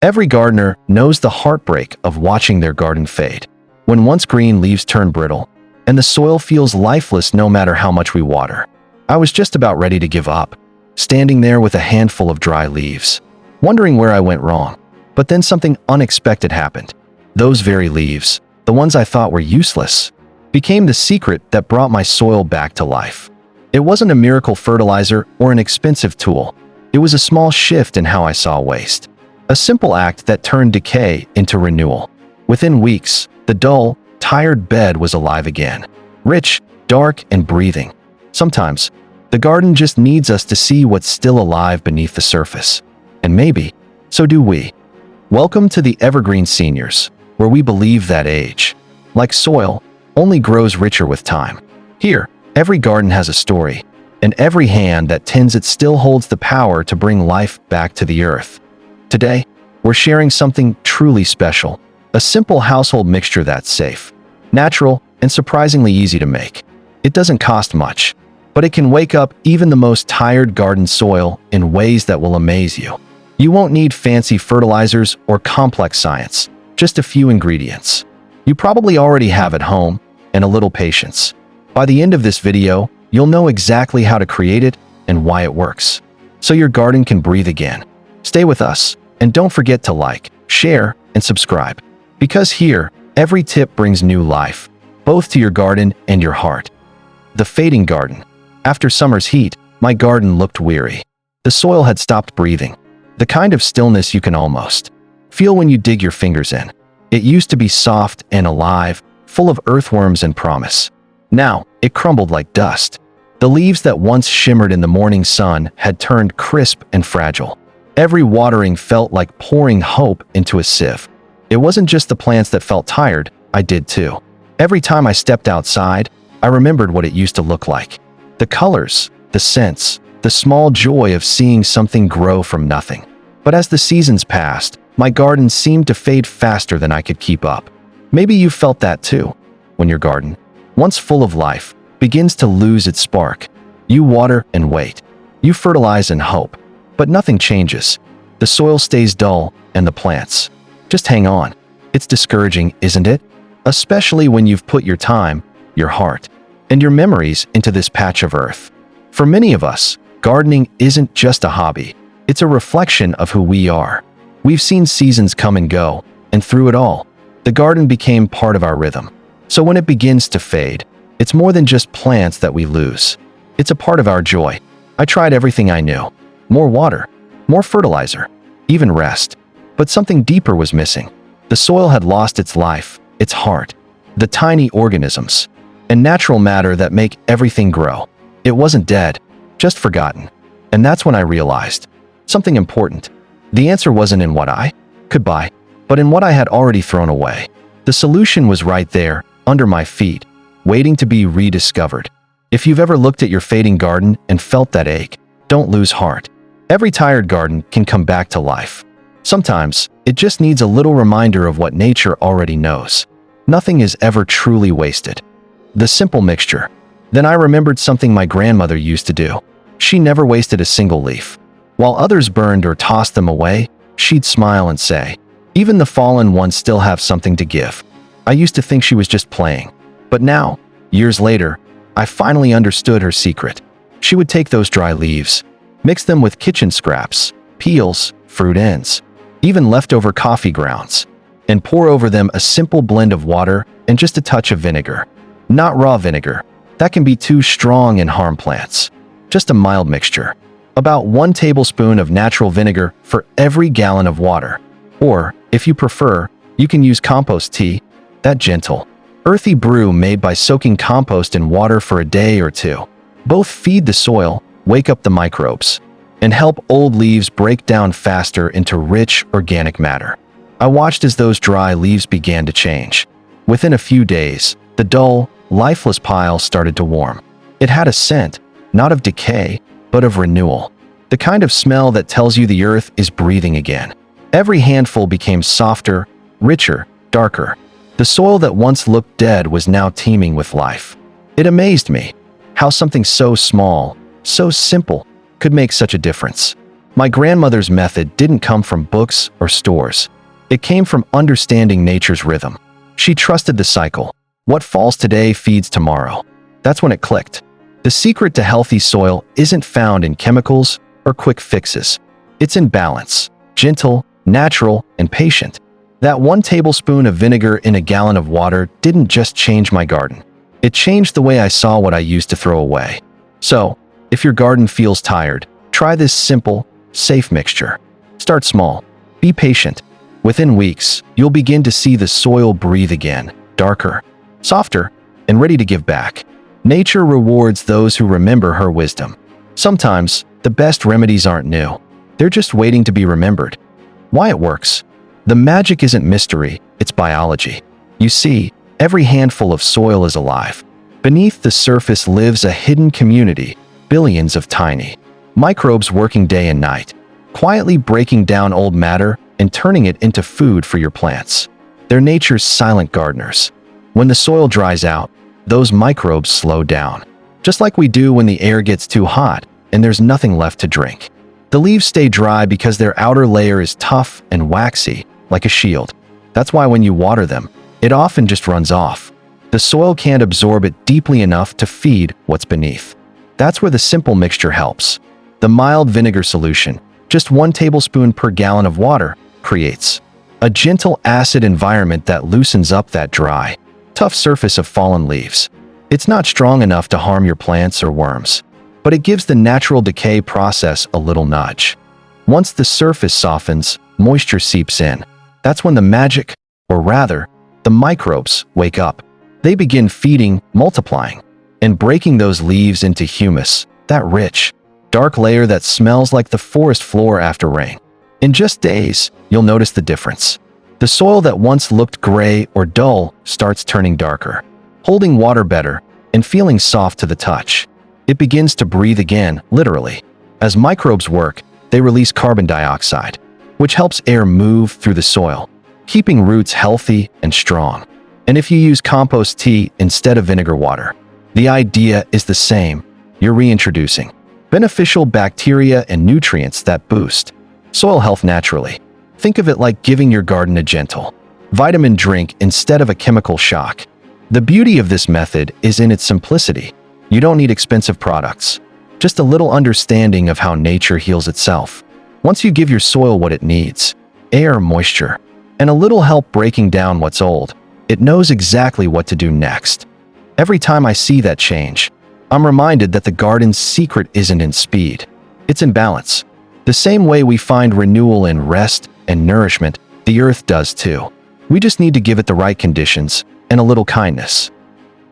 Every gardener knows the heartbreak of watching their garden fade. When once green leaves turn brittle, and the soil feels lifeless no matter how much we water. I was just about ready to give up, standing there with a handful of dry leaves, wondering where I went wrong. But then something unexpected happened. Those very leaves, the ones I thought were useless, became the secret that brought my soil back to life. It wasn't a miracle fertilizer or an expensive tool. It was a small shift in how I saw waste. A simple act that turned decay into renewal. Within weeks, the dull, tired bed was alive again. Rich, dark, and breathing. Sometimes, the garden just needs us to see what's still alive beneath the surface. And maybe, so do we. Welcome to the Evergreen Seniors, where we believe that age, like soil, only grows richer with time. Here, every garden has a story, and every hand that tends it still holds the power to bring life back to the earth. Today, we're sharing something truly special, a simple household mixture that's safe, natural, and surprisingly easy to make. It doesn't cost much, but it can wake up even the most tired garden soil in ways that will amaze you. You won't need fancy fertilizers or complex science, just a few ingredients you probably already have at home, and a little patience. By the end of this video, you'll know exactly how to create it and why it works, so your garden can breathe again. Stay with us, and don't forget to like, share, and subscribe. Because here, every tip brings new life, both to your garden and your heart. The fading garden. After summer's heat, my garden looked weary. The soil had stopped breathing. The kind of stillness you can almost feel when you dig your fingers in. It used to be soft and alive, full of earthworms and promise. Now, it crumbled like dust. The leaves that once shimmered in the morning sun had turned crisp and fragile. Every watering felt like pouring hope into a sieve. It wasn't just the plants that felt tired, I did too. Every time I stepped outside, I remembered what it used to look like. The colors, the scents, the small joy of seeing something grow from nothing. But as the seasons passed, my garden seemed to fade faster than I could keep up. Maybe you felt that too, when your garden, once full of life, begins to lose its spark. You water and wait. You fertilize and hope. But nothing changes. The soil stays dull, and the plants just hang on. It's discouraging, isn't it? Especially when you've put your time, your heart, and your memories into this patch of earth. For many of us, gardening isn't just a hobby. It's a reflection of who we are. We've seen seasons come and go, and through it all, the garden became part of our rhythm. So when it begins to fade, it's more than just plants that we lose. It's a part of our joy. I tried everything I knew. More water, more fertilizer, even rest. But something deeper was missing. The soil had lost its life, its heart, the tiny organisms, and natural matter that make everything grow. It wasn't dead, just forgotten. And that's when I realized something important. The answer wasn't in what I could buy, but in what I had already thrown away. The solution was right there, under my feet, waiting to be rediscovered. If you've ever looked at your fading garden and felt that ache, don't lose heart. Every tired garden can come back to life. Sometimes, it just needs a little reminder of what nature already knows. Nothing is ever truly wasted. The simple mixture. Then I remembered something my grandmother used to do. She never wasted a single leaf. While others burned or tossed them away, she'd smile and say, "Even the fallen ones still have something to give." I used to think she was just playing. But now, years later, I finally understood her secret. She would take those dry leaves, mix them with kitchen scraps, peels, fruit ends, even leftover coffee grounds, and pour over them a simple blend of water and just a touch of vinegar. Not raw vinegar. That can be too strong and harm plants. Just a mild mixture. About 1 tablespoon of natural vinegar for every gallon of water. Or, if you prefer, you can use compost tea, that gentle, earthy brew made by soaking compost in water for a day or two. Both feed the soil, wake up the microbes, and help old leaves break down faster into rich, organic matter. I watched as those dry leaves began to change. Within a few days, the dull, lifeless pile started to warm. It had a scent, not of decay, but of renewal. The kind of smell that tells you the earth is breathing again. Every handful became softer, richer, darker. The soil that once looked dead was now teeming with life. It amazed me how something so small, so simple, could make such a difference. My grandmother's method didn't come from books or stores. It came from understanding nature's rhythm. She trusted the cycle. What falls today feeds tomorrow. That's when it clicked. The secret to healthy soil isn't found in chemicals or quick fixes. It's in balance, gentle, natural, and patient. That 1 tablespoon of vinegar in a gallon of water didn't just change my garden. It changed the way I saw what I used to throw away. So, if your garden feels tired, try this simple, safe mixture. Start small. Be patient. Within weeks, you'll begin to see the soil breathe again, darker, softer, and ready to give back. Nature rewards those who remember her wisdom. Sometimes, the best remedies aren't new. They're just waiting to be remembered. Why it works? The magic isn't mystery, it's biology. You see, every handful of soil is alive. Beneath the surface lives a hidden community, billions of tiny microbes working day and night, quietly breaking down old matter and turning it into food for your plants. They're nature's silent gardeners. When the soil dries out, those microbes slow down, just like we do when the air gets too hot and there's nothing left to drink. The leaves stay dry because their outer layer is tough and waxy, like a shield. That's why when you water them, it often just runs off. The soil can't absorb it deeply enough to feed what's beneath. That's where the simple mixture helps. The mild vinegar solution, just 1 tablespoon per gallon of water, creates a gentle acid environment that loosens up that dry, tough surface of fallen leaves. It's not strong enough to harm your plants or worms, but it gives the natural decay process a little nudge. Once the surface softens, moisture seeps in. That's when the magic, or rather, the microbes, wake up. They begin feeding, multiplying, and breaking those leaves into humus, that rich, dark layer that smells like the forest floor after rain. In just days, you'll notice the difference. The soil that once looked gray or dull starts turning darker, holding water better, and feeling soft to the touch. It begins to breathe again, literally. As microbes work, they release carbon dioxide, which helps air move through the soil, keeping roots healthy and strong. And if you use compost tea instead of vinegar water, the idea is the same. You're reintroducing beneficial bacteria and nutrients that boost soil health naturally. Think of it like giving your garden a gentle vitamin drink instead of a chemical shock. The beauty of this method is in its simplicity. You don't need expensive products, just a little understanding of how nature heals itself. Once you give your soil what it needs, air, moisture, and a little help breaking down what's old, it knows exactly what to do next. Every time I see that change, I'm reminded that the garden's secret isn't in speed, it's in balance. The same way we find renewal in rest and nourishment, the earth does too. We just need to give it the right conditions and a little kindness.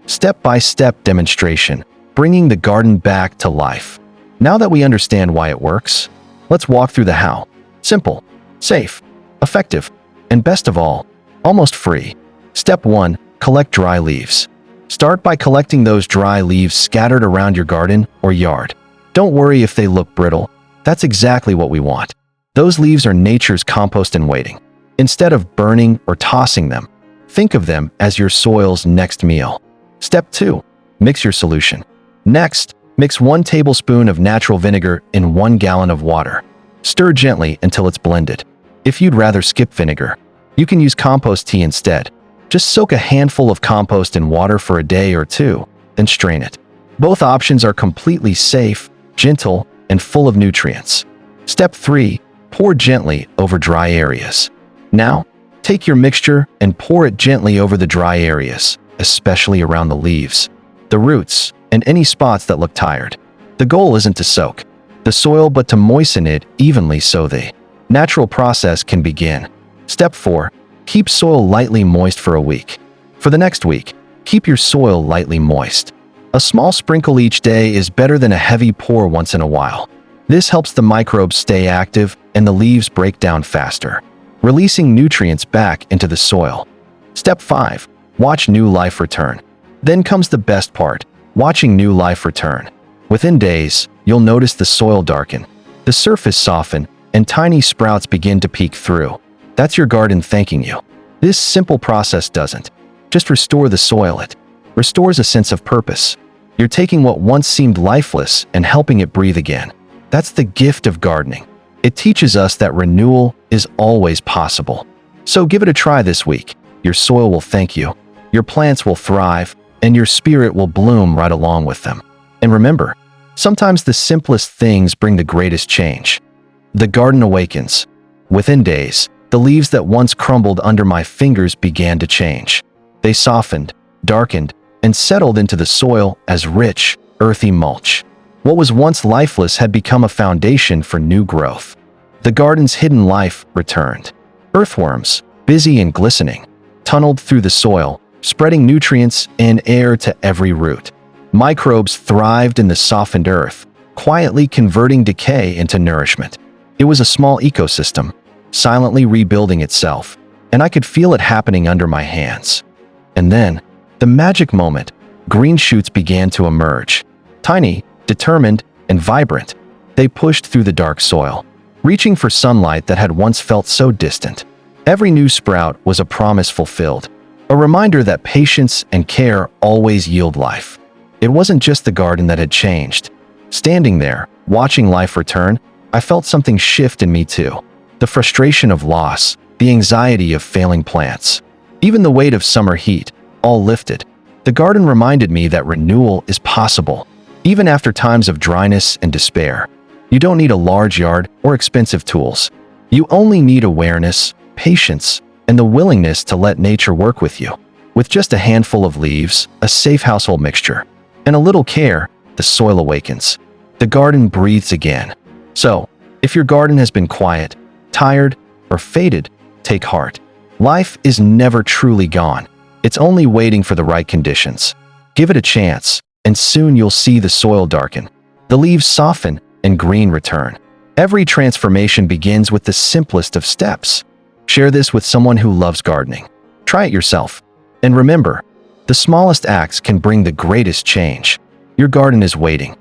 Step-by-step demonstration, bringing the garden back to life. Now that we understand why it works, let's walk through the how. Simple, safe, effective, and best of all, almost free. Step 1. Collect dry leaves. Start by collecting those dry leaves scattered around your garden or yard. Don't worry if they look brittle. That's exactly what we want. Those leaves are nature's compost in waiting. Instead of burning or tossing them, think of them as your soil's next meal. Step 2. Mix your solution. Next, mix 1 tablespoon of natural vinegar in 1 gallon of water. Stir gently until it's blended. If you'd rather skip vinegar, you can use compost tea instead. Just soak a handful of compost in water for a day or two, then strain it. Both options are completely safe, gentle, and full of nutrients. Step 3. Pour gently over dry areas. Now, take your mixture and pour it gently over the dry areas, especially around the leaves, the roots, and any spots that look tired. The goal isn't to soak the soil but to moisten it evenly so the natural process can begin. Step 4. Keep soil lightly moist for a week. For the next week, keep your soil lightly moist. A small sprinkle each day is better than a heavy pour once in a while. This helps the microbes stay active and the leaves break down faster, releasing nutrients back into the soil. Step 5. Watch new life return. Then comes the best part, watching new life return. Within days, you'll notice the soil darken, the surface soften, and tiny sprouts begin to peek through. That's your garden thanking you. This simple process doesn't just restore the soil, it restores a sense of purpose. You're taking what once seemed lifeless and helping it breathe again. That's the gift of gardening. It teaches us that renewal is always possible. So give it a try this week. Your soil will thank you, your plants will thrive, and your spirit will bloom right along with them. And remember, sometimes the simplest things bring the greatest change. The garden awakens. Within days, the leaves that once crumbled under my fingers began to change. They softened, darkened, and settled into the soil as rich, earthy mulch. What was once lifeless had become a foundation for new growth. The garden's hidden life returned. Earthworms, busy and glistening, tunneled through the soil, spreading nutrients and air to every root. Microbes thrived in the softened earth, quietly converting decay into nourishment. It was a small ecosystem, silently rebuilding itself, and I could feel it happening under my hands. And then, the magic moment, green shoots began to emerge. Tiny, determined, and vibrant, they pushed through the dark soil, reaching for sunlight that had once felt so distant. Every new sprout was a promise fulfilled, a reminder that patience and care always yield life. It wasn't just the garden that had changed. Standing there, watching life return, I felt something shift in me too. The frustration of loss, the anxiety of failing plants, even the weight of summer heat, all lifted. The garden reminded me that renewal is possible, even after times of dryness and despair. You don't need a large yard or expensive tools. You only need awareness, patience, and the willingness to let nature work with you. With just a handful of leaves, a safe household mixture, and a little care, the soil awakens. The garden breathes again. So, if your garden has been quiet, tired, or faded, take heart. Life is never truly gone. It's only waiting for the right conditions. Give it a chance, and soon you'll see the soil darken, the leaves soften, and green return. Every transformation begins with the simplest of steps. Share this with someone who loves gardening. Try it yourself. And remember, the smallest acts can bring the greatest change. Your garden is waiting.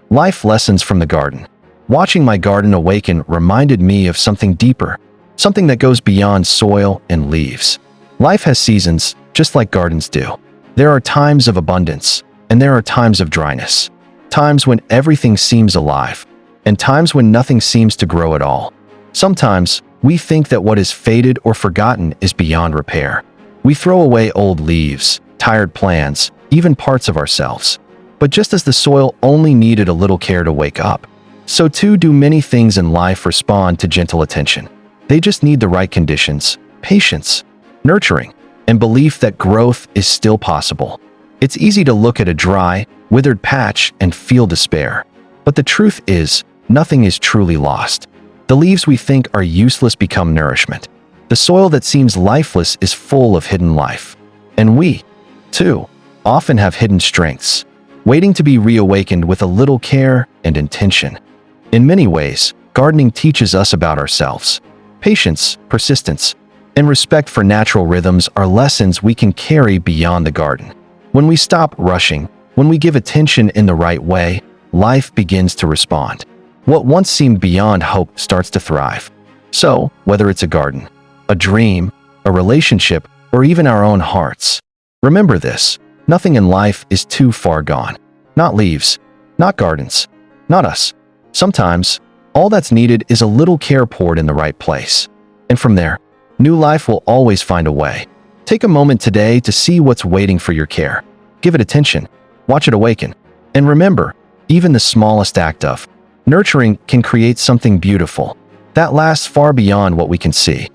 Life lessons from the garden. Watching my garden awaken reminded me of something deeper, something that goes beyond soil and leaves. Life has seasons, just like gardens do. There are times of abundance, and there are times of dryness. Times when everything seems alive, and times when nothing seems to grow at all. Sometimes, we think that what is faded or forgotten is beyond repair. We throw away old leaves, tired plants, even parts of ourselves. But just as the soil only needed a little care to wake up, so too do many things in life respond to gentle attention. They just need the right conditions, patience, nurturing, and belief that growth is still possible. It's easy to look at a dry, withered patch and feel despair. But the truth is, nothing is truly lost. The leaves we think are useless become nourishment. The soil that seems lifeless is full of hidden life. And we, too, often have hidden strengths, waiting to be reawakened with a little care and intention. In many ways, gardening teaches us about ourselves. Patience, persistence, and respect for natural rhythms are lessons we can carry beyond the garden. When we stop rushing, when we give attention in the right way, life begins to respond. What once seemed beyond hope starts to thrive. So, whether it's a garden, a dream, a relationship, or even our own hearts, remember this: nothing in life is too far gone. Not leaves, not gardens, not us. Sometimes, all that's needed is a little care poured in the right place. And from there, new life will always find a way. Take a moment today to see what's waiting for your care. Give it attention, watch it awaken. And remember, even the smallest act of nurturing can create something beautiful that lasts far beyond what we can see.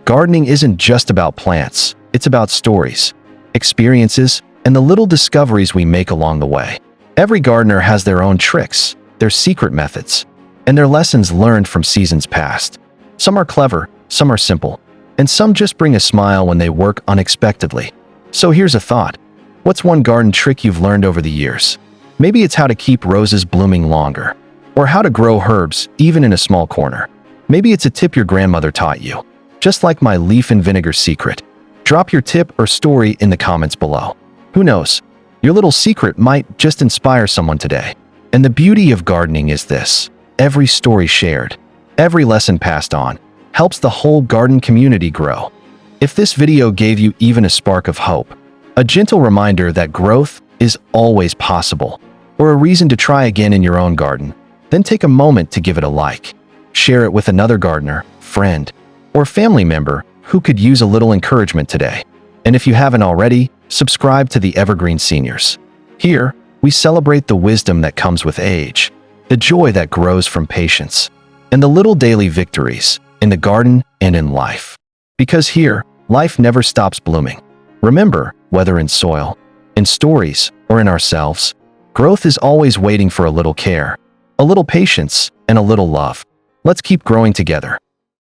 Gardening isn't just about plants, it's about stories, experiences, and the little discoveries we make along the way. Every gardener has their own tricks, their secret methods, and their lessons learned from seasons past. Some are clever, some are simple, and some just bring a smile when they work unexpectedly. So here's a thought. What's one garden trick you've learned over the years? Maybe it's how to keep roses blooming longer, or how to grow herbs even in a small corner. Maybe it's a tip your grandmother taught you, just like my leaf and vinegar secret. Drop your tip or story in the comments below. Who knows? Your little secret might just inspire someone today. And the beauty of gardening is this: every story shared, every lesson passed on, helps the whole garden community grow. If this video gave you even a spark of hope, a gentle reminder that growth is always possible, or a reason to try again in your own garden, then take a moment to give it a like. Share it with another gardener, friend, or family member who could use a little encouragement today. And if you haven't already, subscribe to the Evergreen Seniors. Here, we celebrate the wisdom that comes with age, the joy that grows from patience, and the little daily victories in the garden and in life. Because here, life never stops blooming. Remember, whether in soil, in stories, or in ourselves, growth is always waiting for a little care, a little patience, and a little love. Let's keep growing together.